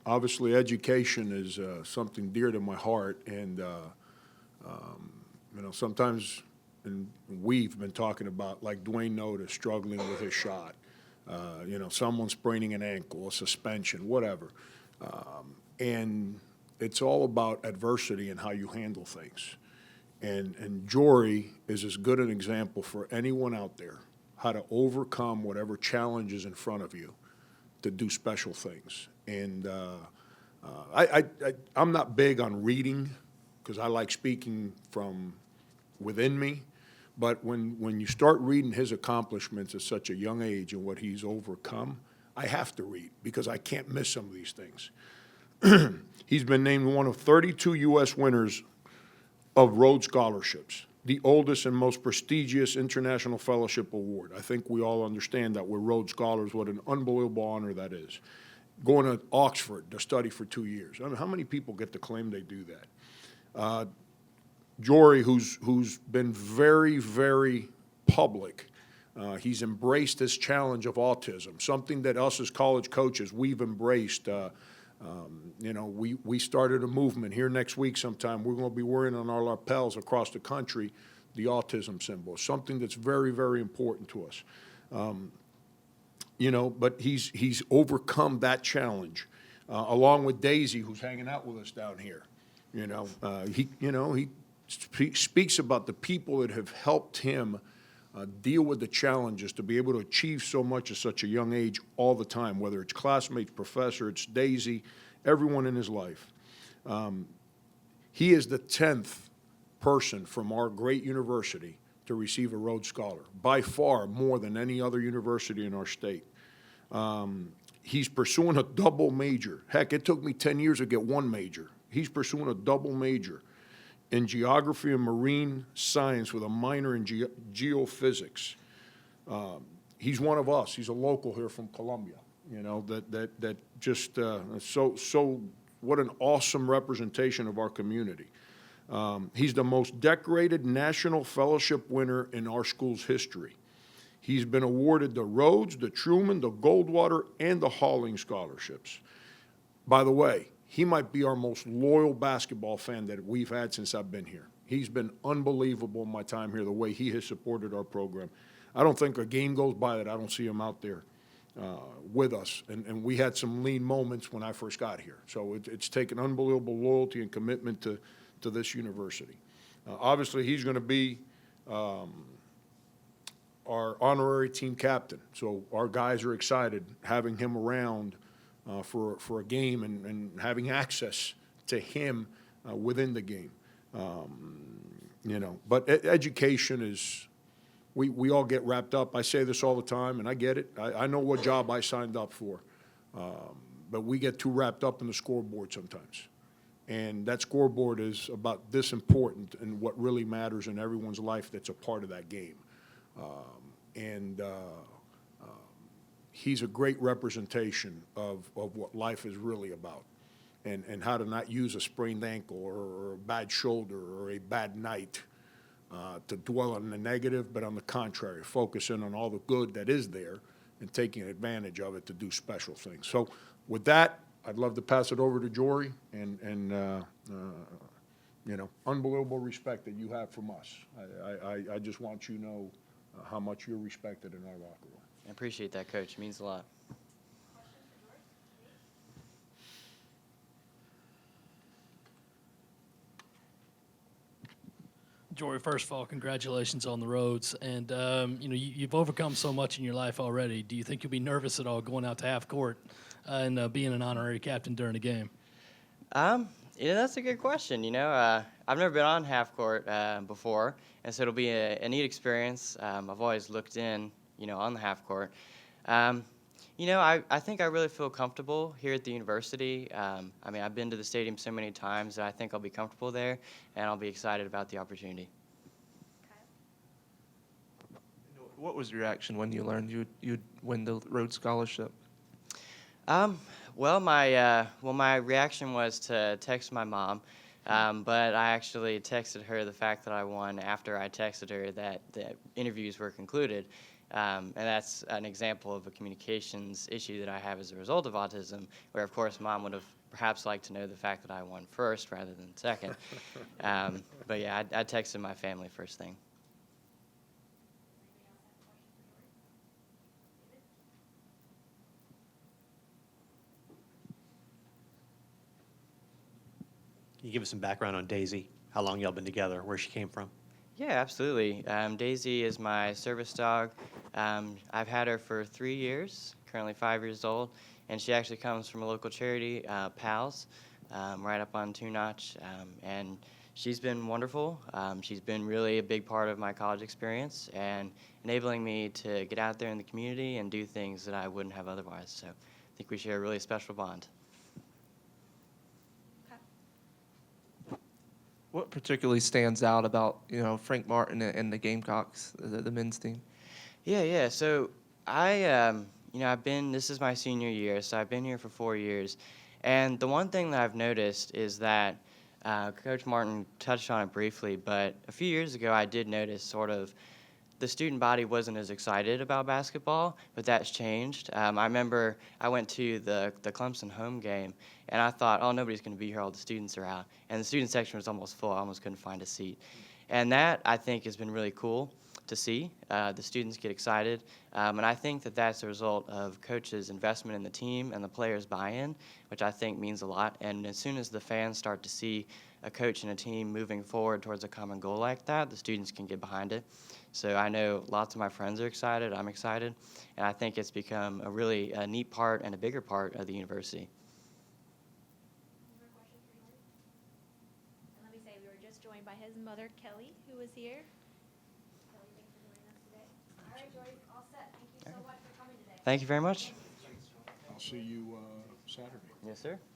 Obviously, education is something dear to my heart, and sometimes, and we've been talking about like Dwayne Noda struggling with his shot. Someone spraining an ankle, a suspension, whatever, and it's all about adversity and how you handle things. And Jory is as good an example for anyone out there how to overcome whatever challenge is in front of you to do special things. And I'm not big on reading because I like speaking from within me. But when you start reading his accomplishments at such a young age and what he's overcome, I have to read because I can't miss some of these things. He's been named one of 32 U.S. winners of Rhodes Scholarships, the oldest and most prestigious international fellowship award. I think we all understand that we're Rhodes Scholars, what an unbelievable honor that is. Going to Oxford to study for 2 years. I mean, how many people get to claim they do that? Jory, who's been very, very public, he's embraced this challenge of autism, something that us as college coaches, we've embraced. We started a movement here next week sometime. We're going to be wearing on our lapels across the country the autism symbol, something that's very, very important to us. But he's overcome that challenge, along with Daisy, who's hanging out with us down here. He speaks about the people that have helped him deal with the challenges to be able to achieve so much at such a young age all the time, whether it's classmates, professor, it's Daisy, everyone in his life. He is the 10th person from our great university to receive a Rhodes Scholar, by far more than any other university in our state. He's pursuing a double major. Heck, it took me 10 years to get one major. He's pursuing a double major in geography and marine science with a minor in geophysics. He's one of us. He's a local here from Columbia. That just so what an awesome representation of our community. He's the most decorated national fellowship winner in our school's history. He's been awarded the Rhodes, the Truman, the Goldwater, and the Halling scholarships. By the way, he might be our most loyal basketball fan that we've had since I've been here. He's been unbelievable in my time here, the way he has supported our program. I don't think a game goes by that I don't see him out there with us. And we had some lean moments when I first got here. So it's taken unbelievable loyalty and commitment to this university. Obviously, he's going to be our honorary team captain. So our guys are excited having him around for a game and having access to him within the game. But education is, we all get wrapped up. I say this all the time, and I get it. I know what job I signed up for. But we get too wrapped up in the scoreboard sometimes. And that scoreboard is about this important and what really matters in everyone's life that's a part of that game. He's a great representation of what life is really about and how to not use a sprained ankle or a bad shoulder or a bad night to dwell on the negative, but on the contrary, focusing on all the good that is there and taking advantage of it to do special things. So with that, I'd love to pass it over to Jory and unbelievable respect that you have from us. I just want you to know how much you're respected in our locker room. I appreciate that, Coach. It means a lot. Jory, first of all, congratulations on the Rhodes. And, you've overcome so much in your life already. Do you think you'll be nervous at all going out to half court and being an honorary captain during a game? That's a good question. I've never been on half court before, and so it'll be a neat experience. I've always looked in, on the half court. I think I really feel comfortable here at the university. I've been to the stadium so many times that I think I'll be comfortable there, and I'll be excited about the opportunity. What was your reaction when you learned you'd win the Rhodes Scholarship? My reaction was to text my mom, but I actually texted her the fact that I won after I texted her that the interviews were concluded. And that's an example of a communications issue that I have as a result of autism, where, of course, Mom would have perhaps like to know the fact that I won first rather than second. But yeah, I texted my family first thing. Can you give us some background on Daisy? How long y'all been together? Where she came from? Yeah, absolutely. Daisy is my service dog. I've had her for 3 years, currently 5 years old, and she actually comes from a local charity, PALS, right up on Two Notch, and she's been wonderful. She's been really a big part of my college experience and enabling me to get out there in the community and do things that I wouldn't have otherwise. So I think we share a really special bond. What particularly stands out about Frank Martin and the Gamecocks, the men's team? Yeah. So I've been. This is my senior year, so I've been here for 4 years, and the one thing that I've noticed is that Coach Martin touched on it briefly, but a few years ago I did notice sort of the student body wasn't as excited about basketball, but that's changed. I remember I went to the Clemson home game, and I thought, oh, nobody's going to be here, all the students are out. And the student section was almost full. I almost couldn't find a seat. And that, I think, has been really cool to see. The students get excited. And I think that that's a result of coaches' investment in the team and the players' buy-in, which I think means a lot. And as soon as the fans start to see a coach and a team moving forward towards a common goal like that, the students can get behind it. So I know lots of my friends are excited, I'm excited, and I think it's become a really neat part and a bigger part of the university. More questions for Jory? And let me say, we were just joined by his mother, Kelly, who was here. Kelly, thanks for joining us today. All right, Jory, all set. Thank you so much for coming today. Thank you very much. I'll see you Saturday. Yes, sir. Yep.